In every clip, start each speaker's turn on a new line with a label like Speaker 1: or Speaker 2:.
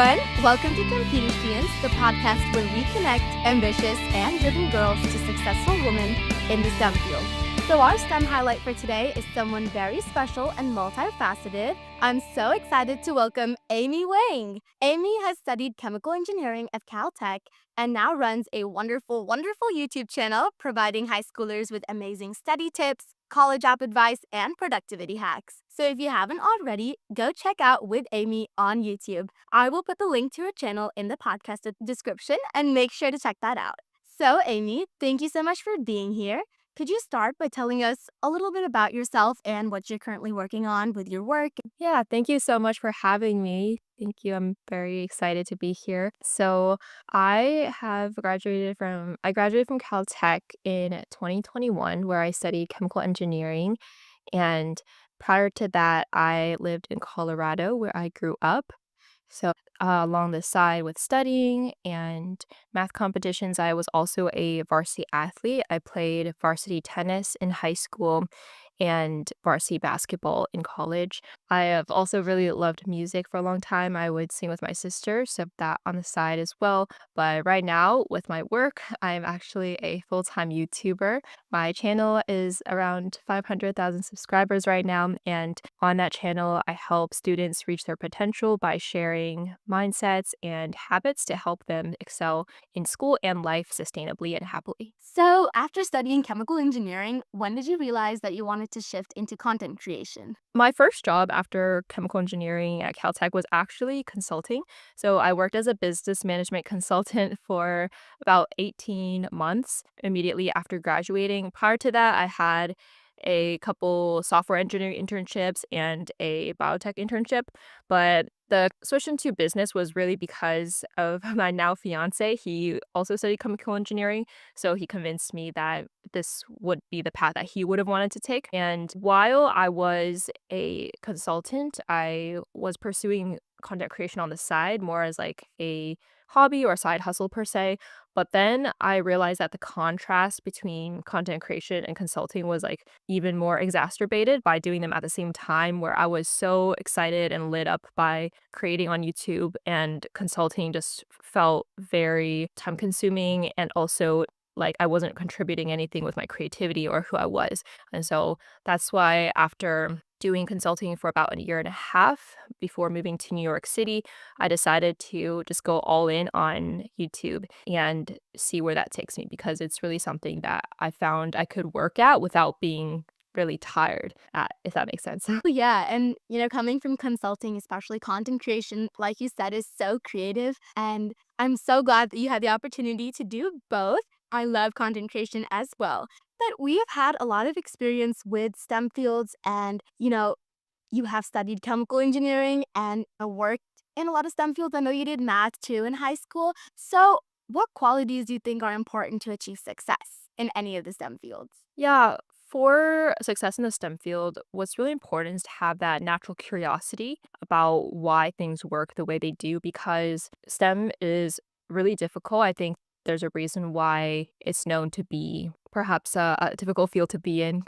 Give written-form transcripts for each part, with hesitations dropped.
Speaker 1: everyone. Welcome to Computers, the podcast where we connect ambitious and driven girls to successful women in the STEM field. So our STEM highlight for today is someone very special and multifaceted. I'm so excited to welcome Amy Wang. Amy has studied chemical engineering at Caltech and now runs a wonderful YouTube channel providing high schoolers with amazing study tips, college app advice, and productivity hacks. So if you haven't already, go check out With Amy on YouTube. I will put the link to her channel in the podcast description and make sure to check that out. So Amy, thank you so much for being here. Could you start by telling us a little bit about yourself and what you're currently working on with your work?
Speaker 2: Yeah, thank you so much for having me. Thank you. I'm very excited to be here. So, I graduated from Caltech in 2021 where I studied chemical engineering, and prior to that I lived in Colorado where I grew up. So, along the side with studying and math competitions, I was also a varsity athlete. I played varsity tennis in high school and varsity basketball in college. I have also really loved music for a long time. I would sing with my sister, so that on the side as well. But right now, with my work, I'm actually a full time YouTuber. My channel is around 500,000 subscribers right now, and on that channel, I help students reach their potential by sharing mindsets and habits to help them excel in school and life sustainably and happily.
Speaker 1: So after studying chemical engineering, when did you realize that you wanted to shift into content creation?
Speaker 2: My first job after chemical engineering at Caltech was actually consulting. So I worked as a business management consultant for about 18 months immediately after graduating. Prior to that, I had a couple software engineering internships and a biotech internship, but the switch into business was really because of my now fiance. He also studied chemical engineering, so he convinced me that this would be the path that he would have wanted to take. And while I was a consultant, I was pursuing content creation on the side more as like a hobby or side hustle per se. But then I realized that the contrast between content creation and consulting was like even more exacerbated by doing them at the same time, where I was so excited and lit up by creating on YouTube, and consulting just felt very time consuming, and also like I wasn't contributing anything with my creativity or who I was. And so that's why after doing consulting for about a year and a half before moving to New York City, I decided to just go all in on YouTube and see where that takes me, because it's really something that I found I could work at without being really tired at, if that makes sense.
Speaker 1: Yeah, and coming from consulting, especially content creation, like you said, is so creative. And I'm so glad that you had the opportunity to do both. I love content creation as well. But we have had a lot of experience with STEM fields, and you have studied chemical engineering and worked in a lot of STEM fields. I know you did math too in high school. So, what qualities do you think are important to achieve success in any of the STEM fields?
Speaker 2: Yeah, for success in the STEM field, what's really important is to have that natural curiosity about why things work the way they do, because STEM is really difficult. I think there's a reason why it's known to be perhaps a difficult field to be in,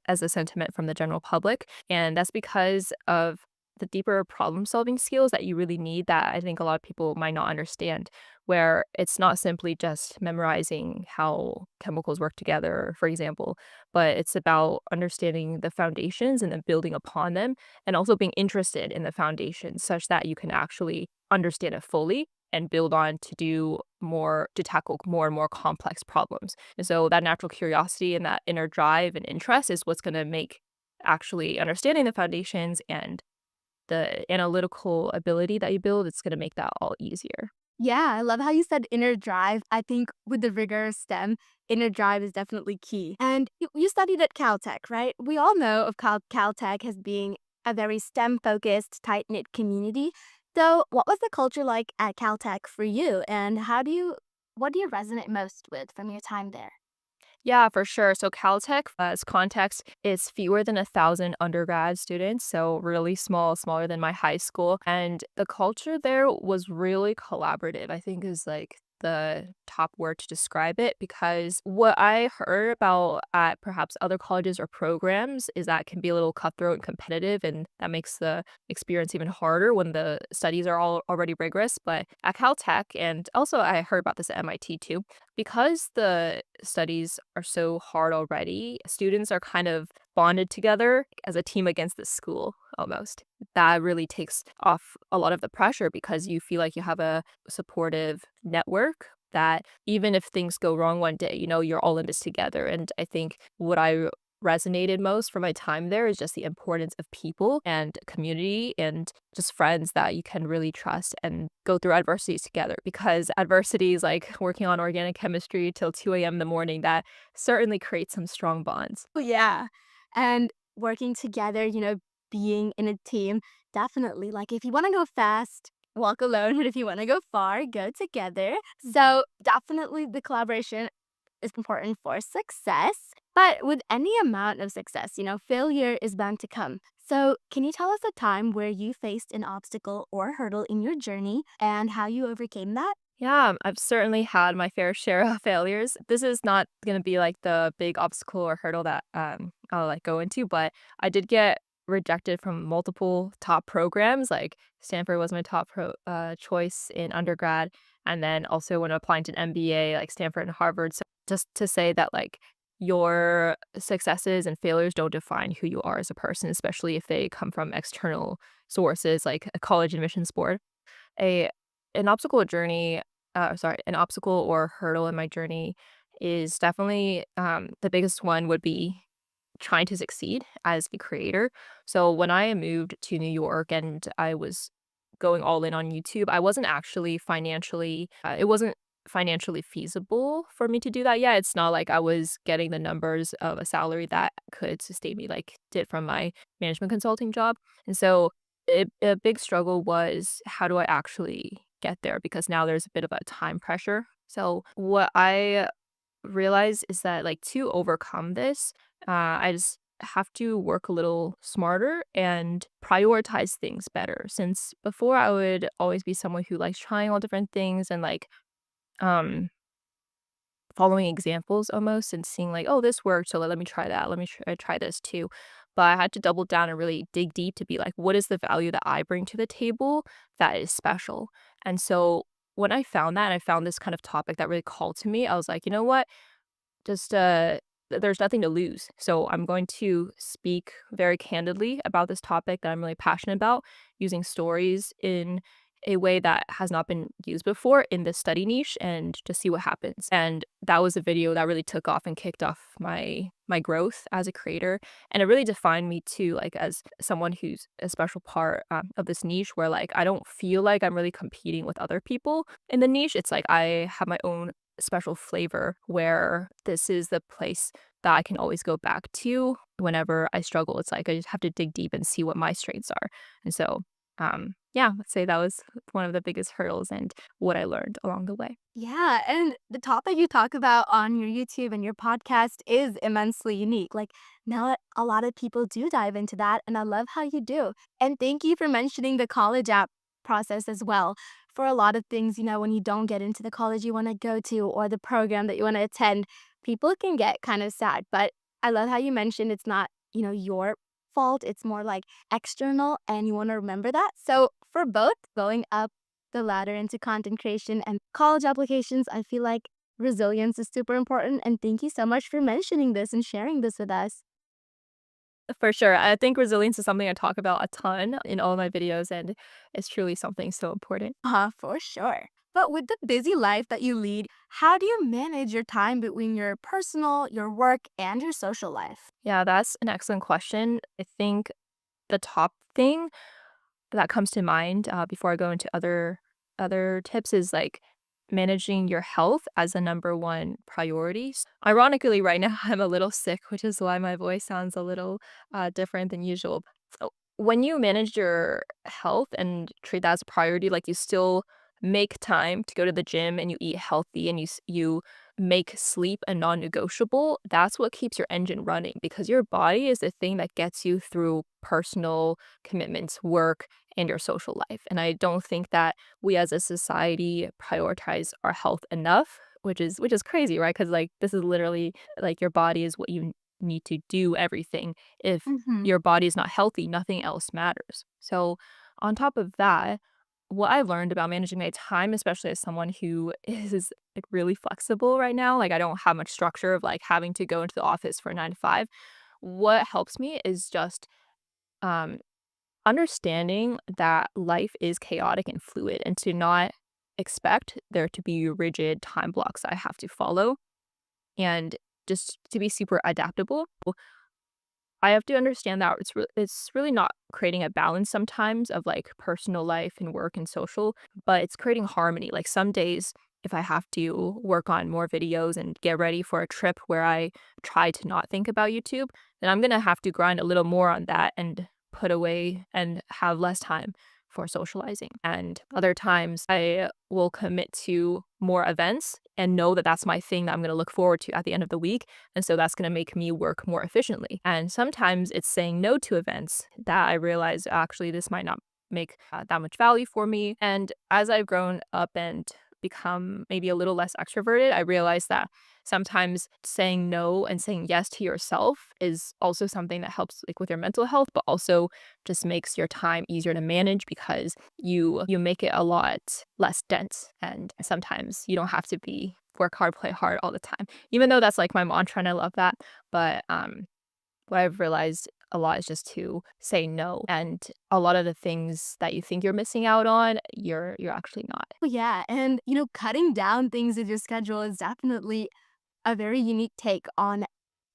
Speaker 2: as a sentiment from the general public. And that's because of the deeper problem solving skills that you really need that I think a lot of people might not understand, where it's not simply just memorizing how chemicals work together, for example, but it's about understanding the foundations and then building upon them, and also being interested in the foundations such that you can actually understand it fully and build on to do more, to tackle more and more complex problems. And so that natural curiosity and that inner drive and interest is what's going to make actually understanding the foundations and the analytical ability that you build, it's going to make that all easier.
Speaker 1: Yeah, I love how you said inner drive. I think with the rigor of STEM, inner drive is definitely key. And you studied at Caltech, right? We all know of Caltech as being a very STEM focused, tight knit community. So, what was the culture like at Caltech for you, and what do you resonate most with from your time there?
Speaker 2: Yeah, for sure. So Caltech, as context, is fewer than 1,000 undergrad students, so really small, smaller than my high school. And the culture there was really collaborative. I think is like the top word to describe it because what I heard about at perhaps other colleges or programs is that it can be a little cutthroat and competitive, and that makes the experience even harder when the studies are all already rigorous. But at Caltech, and also I heard about this at MIT too, because the studies are so hard already, students are kind of bonded together as a team against the school almost. That really takes off a lot of the pressure because you feel like you have a supportive network that even if things go wrong one day, you're all in this together. And I think what I resonated most from my time there is just the importance of people and community and just friends that you can really trust and go through adversities together because adversities like working on organic chemistry till 2 a.m. in the morning, that certainly creates some strong bonds.
Speaker 1: Oh, yeah. And working together, being in a team, definitely. Like, if you want to go fast, walk alone. But if you want to go far, go together. So, definitely the collaboration is important for success. But with any amount of success, failure is bound to come. So, can you tell us a time where you faced an obstacle or hurdle in your journey and how you overcame that?
Speaker 2: Yeah, I've certainly had my fair share of failures. This is not gonna be like the big obstacle or hurdle that I'll like go into, but I did get rejected from multiple top programs. Like Stanford was my top choice in undergrad, and then also when applying to an MBA, like Stanford and Harvard. So just to say that like your successes and failures don't define who you are as a person, especially if they come from external sources like a college admissions board. A an obstacle journey an obstacle or hurdle in my journey is definitely, the biggest one would be trying to succeed as a creator. So when I moved to New York and I was going all in on YouTube, I wasn't actually it wasn't financially feasible for me to do that yet. It's not like I was getting the numbers of a salary that could sustain me like did from my management consulting job. And so a big struggle was how do I actually get there because now there's a bit of a time pressure. So what I realize is that like to overcome this, I just have to work a little smarter and prioritize things better. Since before I would always be someone who likes trying all different things and like um following examples almost and seeing like, oh, this worked, so let me try that. Let me try this too. But I had to double down and really dig deep to be like, what is the value that I bring to the table that is special? And so when I found that, and I found this kind of topic that really called to me, I was like, you know what? Just there's nothing to lose. So I'm going to speak very candidly about this topic that I'm really passionate about, using stories in a way that has not been used before in this study niche and just see what happens. And that was a video that really took off and kicked off my growth as a creator. And it really defined me too, like as someone who's a special part of this niche where like I don't feel like I'm really competing with other people in the niche. It's like I have my own special flavor where this is the place that I can always go back to whenever I struggle. It's like I just have to dig deep and see what my strengths are. And so, yeah, let's say that was one of the biggest hurdles and what I learned along the way.
Speaker 1: Yeah, and the topic you talk about on your YouTube and your podcast is immensely unique. Like, now a lot of people do dive into that, and I love how you do. And thank you for mentioning the college app process as well. For a lot of things, when you don't get into the college you want to go to or the program that you want to attend, people can get kind of sad. But I love how you mentioned it's not, your fault. It's more like external, and you want to remember that. So, for both going up the ladder into content creation and college applications, I feel like resilience is super important. And thank you so much for mentioning this and sharing this with us.
Speaker 2: For sure. I think resilience is something I talk about a ton in all my videos, and it's truly something so important.
Speaker 1: For sure. But with the busy life that you lead, how do you manage your time between your personal, your work, and your social life?
Speaker 2: Yeah, that's an excellent question. I think the top thing that comes to mind before I go into other tips is like managing your health as a number one priority. Ironically, right now I'm a little sick, which is why my voice sounds a little different than usual. So when you manage your health and treat that as a priority, like you still make time to go to the gym and you eat healthy and you make sleep a non-negotiable, that's what keeps your engine running because your body is the thing that gets you through personal commitments, work, and your social life. And I don't think that we as a society prioritize our health enough, which is crazy, right? Because like this is literally like your body is what you need to do everything. If
Speaker 1: Mm-hmm.
Speaker 2: your body is not healthy, nothing else matters. So on top of that, what I've learned about managing my time, especially as someone who is like really flexible right now, like I don't have much structure of like having to go into the office for 9 to 5. What helps me is just um understanding that life is chaotic and fluid and to not expect there to be rigid time blocks I have to follow and just to be super adaptable. I have to understand that it's really not creating a balance sometimes of, like, personal life and work and social, but it's creating harmony. Like, some days, if I have to work on more videos and get ready for a trip where I try to not think about YouTube, then I'm gonna have to grind a little more on that and put away and have less time for socializing. And other times, I will commit to more events and know that that's my thing that I'm gonna look forward to at the end of the week, and so that's gonna make me work more efficiently. And sometimes it's saying no to events that I realize actually this might not make that much value for me. And as I've grown up and become maybe a little less extroverted, I realize that sometimes saying no and saying yes to yourself is also something that helps like with your mental health, but also just makes your time easier to manage because you make it a lot less dense. And sometimes you don't have to be work hard, play hard all the time. Even though that's like my mantra and I love that. But what I've realized a lot is just to say no. And a lot of the things that you think you're missing out on, you're actually not.
Speaker 1: Oh, yeah. And, cutting down things in your schedule is definitely a very unique take on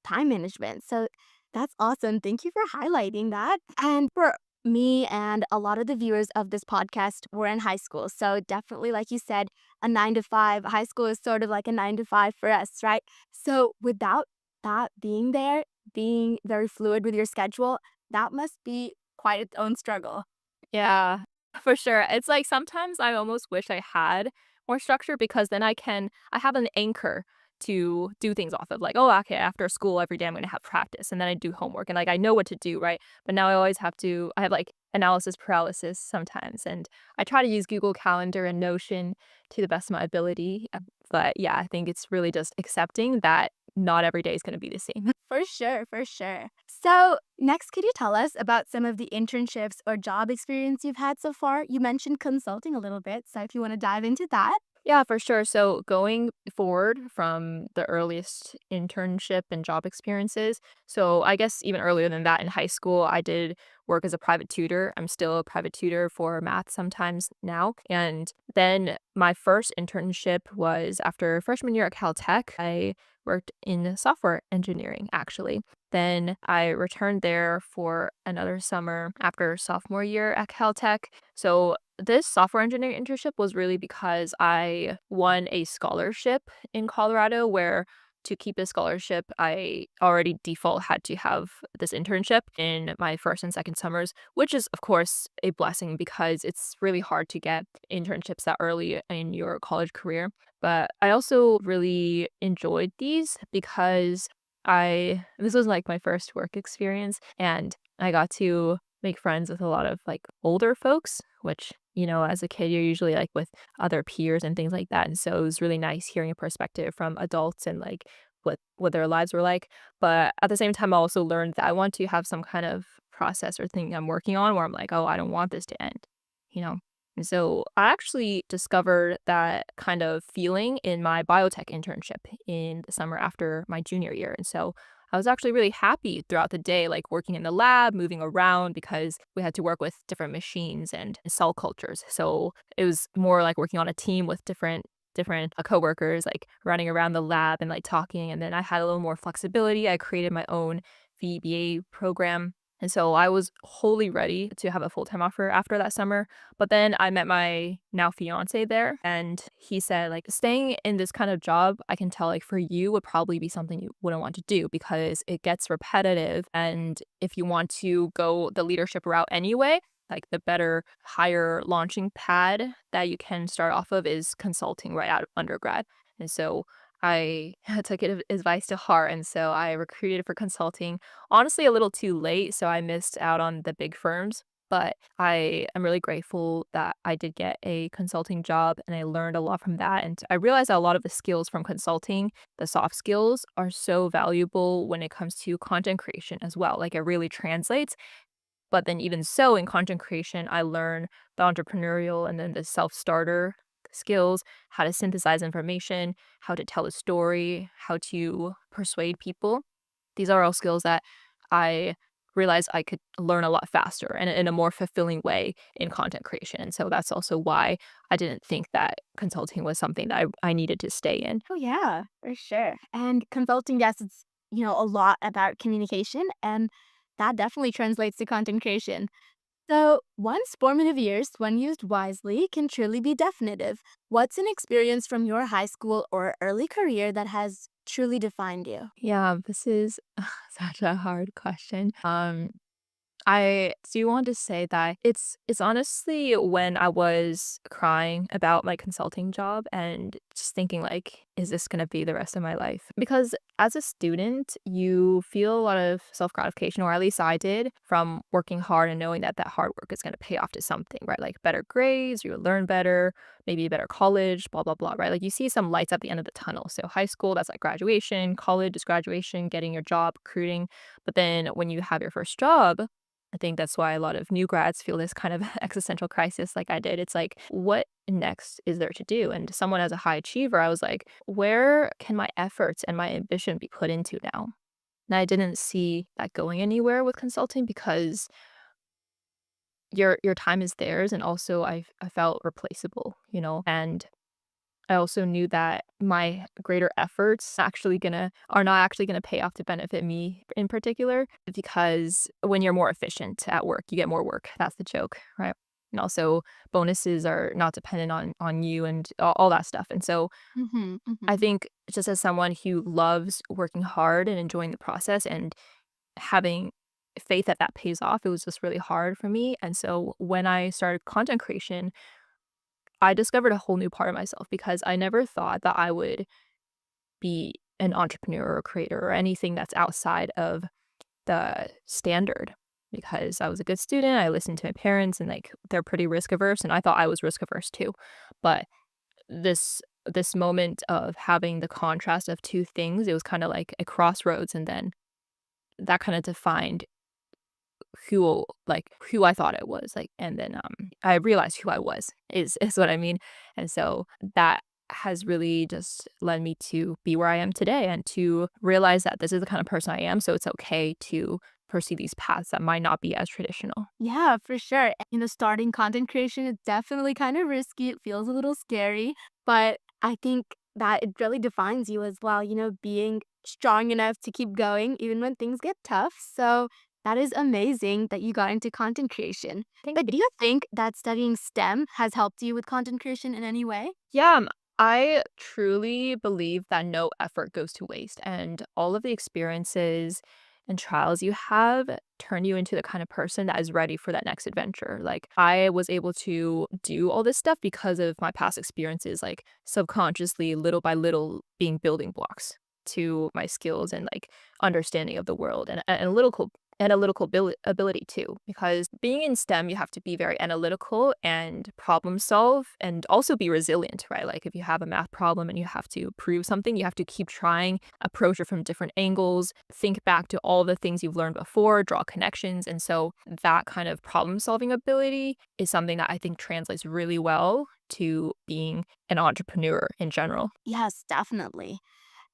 Speaker 1: time management. So that's awesome. Thank you for highlighting that. And for me and a lot of the viewers of this podcast, we're in high school. So definitely, like you said, a 9 to 5, high school is sort of like a 9 to 5 for us, right? So without that being there, being very fluid with your schedule, that must be quite its own struggle.
Speaker 2: Yeah, for sure. It's like sometimes I almost wish I had more structure because then I have an anchor to do things off of. Like, oh, okay, after school every day I'm gonna have practice and then I do homework and like I know what to do, right? But now I have like analysis paralysis sometimes and I try to use Google Calendar and Notion to the best of my ability. But yeah, I think it's really just accepting that not every day is gonna be the same.
Speaker 1: For sure, for sure. So, next, could you tell us about some of the internships or job experience you've had so far? You mentioned consulting a little bit, so if you want to dive into that.
Speaker 2: Yeah, for sure. So going forward from the earliest internship and job experiences, so I guess even earlier than that in high school, I did work as a private tutor. I'm still a private tutor for math sometimes now. And then my first internship was after freshman year at Caltech. I worked in software engineering actually. Then I returned there for another summer after sophomore year at Caltech. So this software engineering internship was really because I won a scholarship in Colorado where to keep this scholarship, I already default had to have this internship in my first and second summers, which is, of course, a blessing because it's really hard to get internships that early in your college career. But I also really enjoyed these because this was like my first work experience and I got to make friends with a lot of like older folks, which, as a kid, you're usually like with other peers and things like that. And so it was really nice hearing a perspective from adults and like what their lives were like. But at the same time, I also learned that I want to have some kind of process or thing I'm working on where I'm like, oh, I don't want this to end, you know? And so I actually discovered that kind of feeling in my biotech internship in the summer after my junior year. And so I was actually really happy throughout the day, like working in the lab, moving around because we had to work with different machines and cell cultures. So it was more like working on a team with different coworkers, like running around the lab and like talking. And then I had a little more flexibility. I created my own VBA program. And so I was wholly ready to have a full-time offer after that summer. But then I met my now fiance there and he said like staying in this kind of job, I can tell like for you would probably be something you wouldn't want to do because it gets repetitive. And if you want to go the leadership route anyway, like the better higher launching pad that you can start off of is consulting right out of undergrad. And so I took advice to heart, and so I recruited for consulting, honestly, a little too late, so I missed out on the big firms. But I am really grateful that I did get a consulting job and I learned a lot from that. And I realized that a lot of the skills from consulting, the soft skills, are so valuable when it comes to content creation as well. Like it really translates. But then even so, in content creation, I learn the entrepreneurial and then the self-starter skills, how to synthesize information, how to tell a story, how to persuade people. These are all skills that I realized I could learn a lot faster and in a more fulfilling way in content creation. And so that's also why I didn't think that consulting was something that I needed to stay in.
Speaker 1: Oh, yeah, for sure. And consulting, yes, it's, a lot about communication, and that definitely translates to content creation. So, once formative years, when used wisely, can truly be definitive. What's an experience from your high school or early career that has truly defined you?
Speaker 2: Yeah, this is such a hard question. I do want to say that it's honestly when I was crying about my consulting job and just thinking like, is this gonna be the rest of my life? Because as a student, you feel a lot of self-gratification, or at least I did, from working hard and knowing that that hard work is gonna pay off to something, right? Like better grades, you learn better, maybe a better college, blah, blah, blah, right? Like you see some lights at the end of the tunnel. So high school, that's like graduation, college is graduation, getting your job, recruiting. But then when you have your first job, I think that's why a lot of new grads feel this kind of existential crisis like I did. It's like, what next is there to do? And someone as a high achiever, I was like, where can my efforts and my ambition be put into now? And I didn't see that going anywhere with consulting because your time is theirs, and also I felt replaceable, and I also knew that my greater efforts are not actually gonna pay off to benefit me in particular, because when you're more efficient at work, you get more work. That's the joke, right? And also bonuses are not dependent on you and all that stuff. And so
Speaker 1: Mm-hmm,
Speaker 2: I
Speaker 1: mm-hmm.
Speaker 2: think just as someone who loves working hard and enjoying the process and having faith that that pays off, it was just really hard for me. And so when I started content creation, I discovered a whole new part of myself because I never thought that I would be an entrepreneur or creator or anything that's outside of the standard, because I was a good student. I listened to my parents and like they're pretty risk averse, and I thought I was risk averse too. But this moment of having the contrast of two things, it was kind of like a crossroads, and then that kind of defined who I thought I was, like, and then, I realized who I was is what I mean, and so that has really just led me to be where I am today and to realize that this is the kind of person I am, so it's okay to pursue these paths that might not be as traditional.
Speaker 1: Yeah, for sure. Starting content creation is definitely kind of risky. It feels a little scary, but I think that it really defines you as well, being strong enough to keep going even when things get tough. So that is amazing that you got into content creation. But do you think that studying STEM has helped you with content creation in any way?
Speaker 2: Yeah, I truly believe that no effort goes to waste, and all of the experiences and trials you have turn you into the kind of person that is ready for that next adventure. Like, I was able to do all this stuff because of my past experiences, like subconsciously, little by little, being building blocks to my skills and like understanding of the world and analytical ability too, because being in STEM, you have to be very analytical and problem solve and also be resilient, right? Like if you have a math problem and you have to prove something, you have to keep trying, approach it from different angles, think back to all the things you've learned before, draw connections. And so that kind of problem solving ability is something that I think translates really well to being an entrepreneur in general.
Speaker 1: Yes, definitely.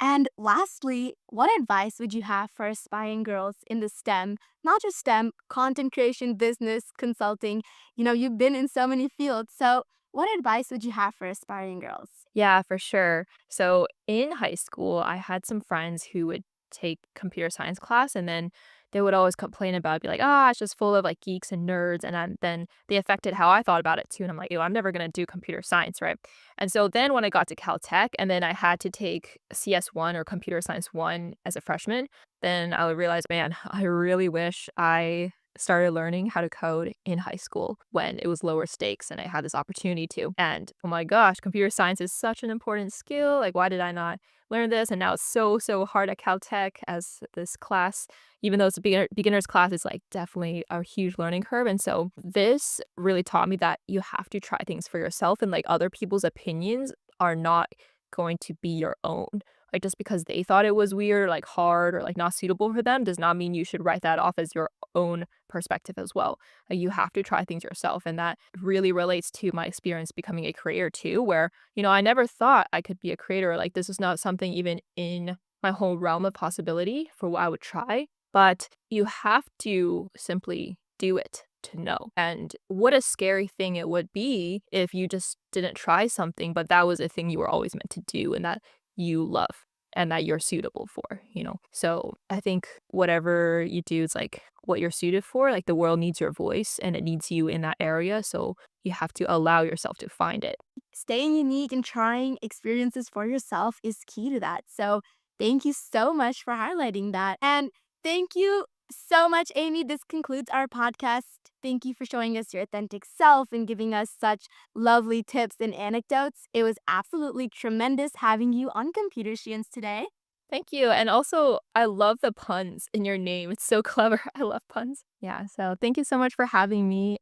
Speaker 1: And lastly, what advice would you have for aspiring girls in the STEM, not just STEM, content creation, business, consulting? You've been in so many fields. So, what advice would you have for aspiring girls?
Speaker 2: Yeah, for sure. So in high school, I had some friends who would take computer science class, and then they would always complain about it, be like, ah, it's just full of like geeks and nerds. And then they affected how I thought about it too. And I'm like, yo, I'm never going to do computer science, right? And so then when I got to Caltech and then I had to take CS1 or computer science one as a freshman, then I would realize, man, I really wish I started learning how to code in high school when it was lower stakes and I had this opportunity to. And oh my gosh, computer science is such an important skill. Like, why did I not learn this? And now it's so hard at Caltech as this class, even though it's a beginner's class, it's like definitely a huge learning curve. And so this really taught me that you have to try things for yourself, and like other people's opinions are not going to be your own. Like, just because they thought it was weird, like hard, or like not suitable for them does not mean you should write that off as your own perspective as well. Like, you have to try things yourself. And that really relates to my experience becoming a creator too, where, I never thought I could be a creator. Like, this is not something even in my whole realm of possibility for what I would try. But you have to simply do it to know. And what a scary thing it would be if you just didn't try something, but that was a thing you were always meant to do and that you love and that you're suitable for. So I think whatever you do is like what you're suited for. Like, the world needs your voice and it needs you in that area. So you have to allow yourself to find it.
Speaker 1: Staying unique and trying experiences for yourself is key to that. So, thank you so much for highlighting that. And thank you so much, Amy. This concludes our podcast. Thank you for showing us your authentic self and giving us such lovely tips and anecdotes. It was absolutely tremendous having you on Computer Science today.
Speaker 2: Thank you. And also, I love the puns in your name. It's so clever. I love puns. Yeah. So thank you so much for having me.